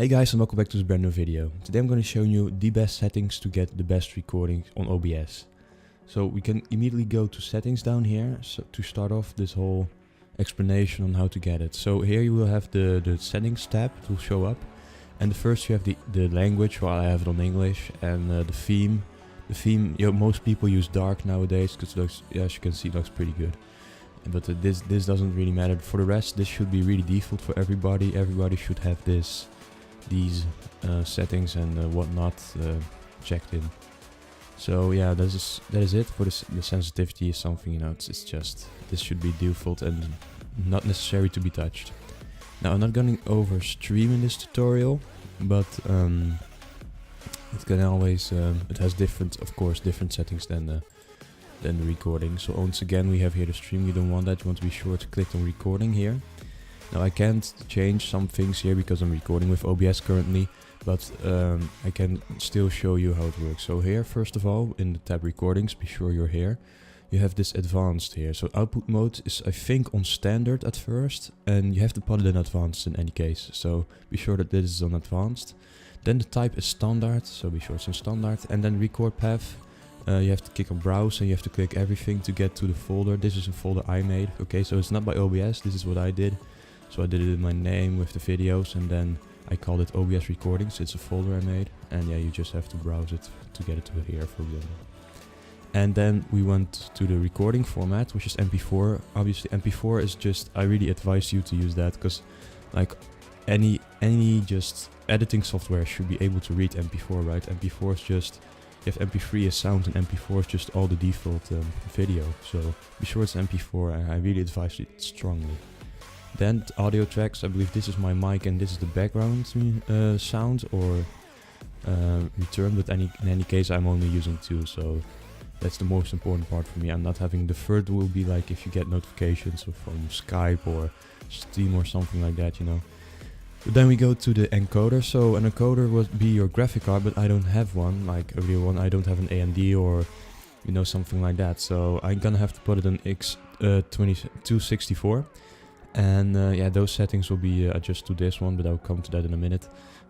Hey guys, and welcome back to this brand new video. Today I'm going to show you the best settings to get the best recording on OBS. So we can immediately go to settings down here to start off this whole explanation on how to get it. So here you will have the settings tab, it will show up. And the first you have the language, well I have it on English, and the theme. The theme, most people use dark nowadays because it looks, as you can see, it looks pretty good. But this doesn't really matter. For the rest, this should be really default for everybody. Everybody should have these settings and whatnot checked in. So yeah, that is it for this. The sensitivity is something, it's just, this should be default and not necessary to be touched. Now I'm not going over stream in this tutorial, but it can always it has different settings than the recording. So once again we have here the stream. You don't want that, you want to be sure to click on recording here. Now I can't change some things here because I'm recording with OBS currently, but I can still show you how it works. So here, first of all, in the tab recordings, be sure you're here. You have this advanced here. So output mode is, I think, on standard at first, and you have to put it in advanced in any case. So be sure that this is on advanced. Then the type is standard, so be sure it's on standard. And then record path, you have to click on browse and you have to click everything to get to the folder. This is a folder I made. Okay, so it's not by OBS, this is what I did. So I did it in my name with the videos, and then I called it OBS recordings. It's a folder I made, and yeah, you just have to browse it to get it to here, for example. And then we went to the recording format, which is MP4. Obviously MP4 is just, I really advise you to use that, because like any just editing software should be able to read MP4, right? MP4 is just, you have MP3 as sound and MP4 is just all the default video. So be sure it's MP4, I really advise it strongly. Then audio tracks, I believe this is my mic and this is the background sound or return, but in any case I'm only using two, so that's the most important part for me. I'm not having the third, will be like if you get notifications from Skype or Steam or something like that, But then we go to the encoder. So an encoder would be your graphic card, but I don't have one, like a real one. I don't have an AMD or something like that. So I'm gonna have to put it on X264. And yeah, those settings will be adjusted to this one, but I'll come to that in a minute.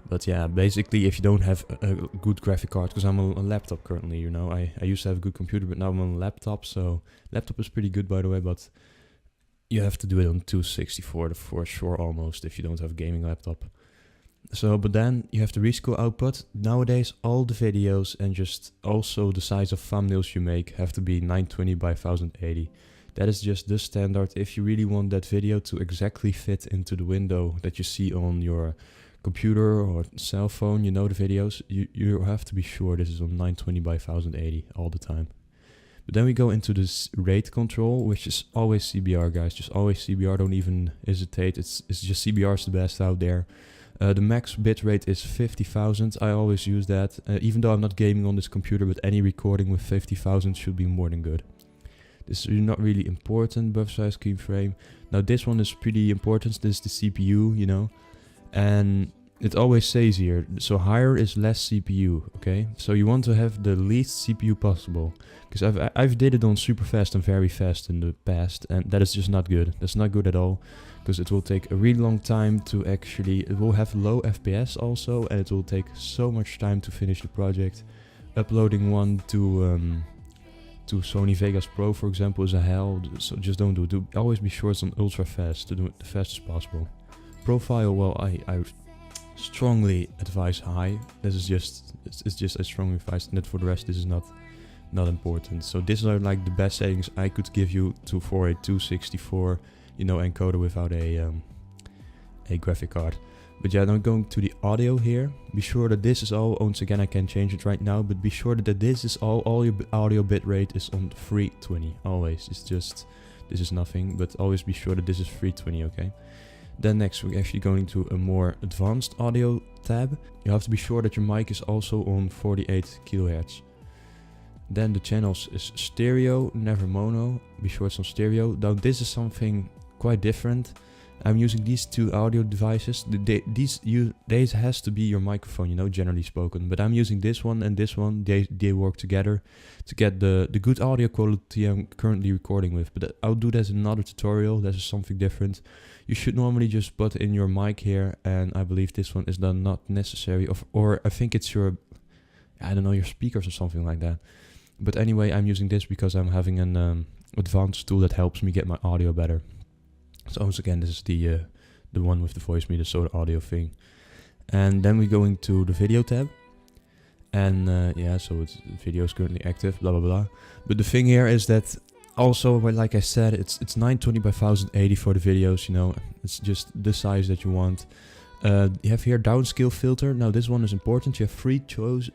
But yeah, basically if you don't have a good graphic card, because I'm on a laptop currently, I used to have a good computer, but now I'm on a laptop. So laptop is pretty good, by the way, but you have to do it on 264 for sure, almost, if you don't have a gaming laptop. So, but then you have the rescale output. Nowadays all the videos and just also the size of thumbnails you make have to be 920 by 1080. That is just the standard. If you really want that video to exactly fit into the window that you see on your computer or cell phone, the videos, you have to be sure this is on 920 by 1080 all the time. But then we go into this rate control, which is always CBR, guys. Just always CBR, don't even hesitate. It's just CBR is the best out there. The max bit rate is 50,000. I always use that, even though I'm not gaming on this computer, but any recording with 50,000 should be more than good. This is not really important, buffer size, keyframe. Now this one is pretty important, this is the CPU, and it always says here, so higher is less CPU, okay? So you want to have the least CPU possible, because I've did it on super fast and very fast in the past, and that is just not good. That's not good at all, because it will take a really long time to actually, it will have low FPS also, and it will take so much time to finish the project. Uploading one to Sony Vegas Pro, for example, is a hell, so just don't do it. Always be sure it's on ultra fast, to do it the fastest possible. Profile, well, I strongly advise high. This is just, it's just I strongly advise, and for the rest this is not important. So these are like the best settings I could give you for a 264 encoder without a graphic card. But yeah, now going to the audio here. Be sure that this is all, once again I can change it right now, but be sure that this is all your audio bitrate is on 320, always. It's just, this is nothing, but always be sure that this is 320, okay? Then next we're actually going to a more advanced audio tab. You have to be sure that your mic is also on 48 kHz. Then the channels is stereo, never mono. Be sure it's on stereo. Now this is something quite different. I'm using these two audio devices. These has to be your microphone, generally spoken. But I'm using this one and this one. They work together to get the good audio quality I'm currently recording with. But I'll do that in another tutorial. This is something different. you should normally just put in your mic here, and I believe this one is then not necessary, or I think it's your, I don't know, your speakers or something like that. But anyway, I'm using this because I'm having an advanced tool that helps me get my audio better. So once again, this is the one with the voice meter, so the audio thing. And then we go into the video tab. And yeah, so it's video is currently active, blah blah blah. But the thing here is that also, well, like I said, it's 920 by 1080 for the videos. You know, it's just the size that you want. You have here downscale filter. Now this one is important. You have 3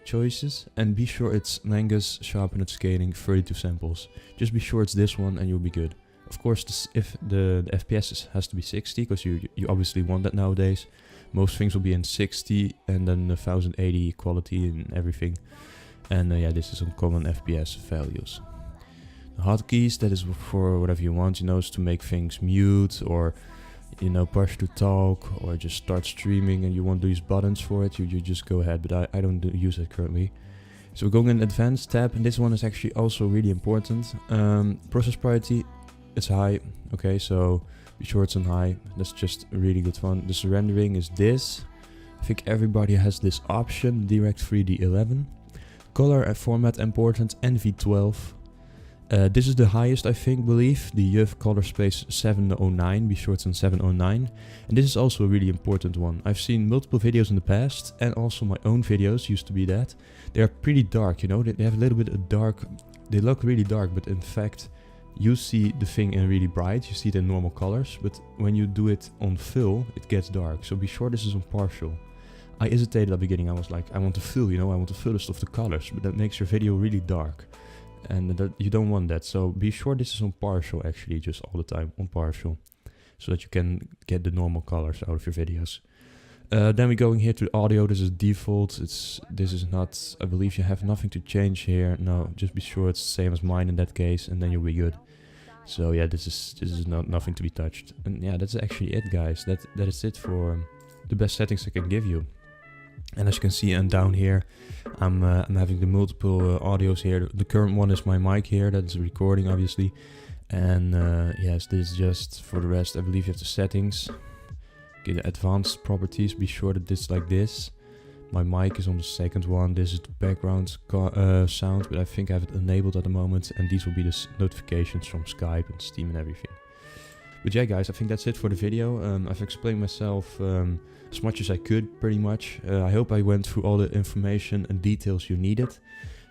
choices, and be sure it's Langus sharpened scaling 32 samples. Just be sure it's this one, and you'll be good. Of course, if the FPS has to be 60, because you obviously want that nowadays. Most things will be in 60, and then the 1080 quality and everything. And yeah, this is on common FPS values. The hotkeys, that is for whatever you want, you know, is to make things mute, or you know, push to talk, or just start streaming and you want to use buttons for it, you just go ahead, but I don't use it currently. So we're going in advanced tab, and this one is actually also really important. Process priority, it's high, okay, so be sure it's on high. That's just really good fun. This rendering is this. I think everybody has this option, Direct 3D 11. Color and format important, NV12. This is the highest, I believe, the YUV color space 709, be sure it's on 709. And this is also a really important one. I've seen multiple videos in the past, and also my own videos used to be that. They are pretty dark, you know, they have a little bit of dark, they look really dark, but in fact, you see the thing in really bright, you see it in normal colors, but when you do it on fill, it gets dark. So be sure this is on partial. I hesitated at the beginning, I was like, I want to fill, you know, I want to fill the stuff to colors, but that makes your video really dark. And that, you don't want that, so be sure this is on partial actually, just all the time on partial, so that you can get the normal colors out of your videos. Then we're going here to audio. This is default. This is not, I believe you have nothing to change here. No, just be sure it's the same as mine in that case, and then you'll be good. So yeah, this is nothing to be touched. And yeah, that's actually it, guys. That is it for the best settings I can give you. And as you can see, and down here, I'm having the multiple audios here. The current one is my mic here, that's recording obviously. And yes, this is just for the rest. I believe you have the settings. Okay, the advanced properties, be sure that it's like this. My mic is on the second one. This is the background sound, but I think I have it enabled at the moment. And these will be the notifications from Skype and Steam and everything. But yeah, guys, I think that's it for the video. I've explained myself as much as I could, pretty much. I hope I went through all the information and details you needed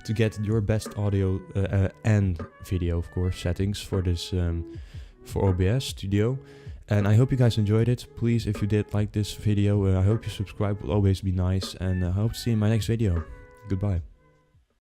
to get your best audio and video, of course, settings for this for OBS Studio. And I hope you guys enjoyed it. Please, if you did like this video, I hope you subscribe, will always be nice. And I hope to see you in my next video. Goodbye.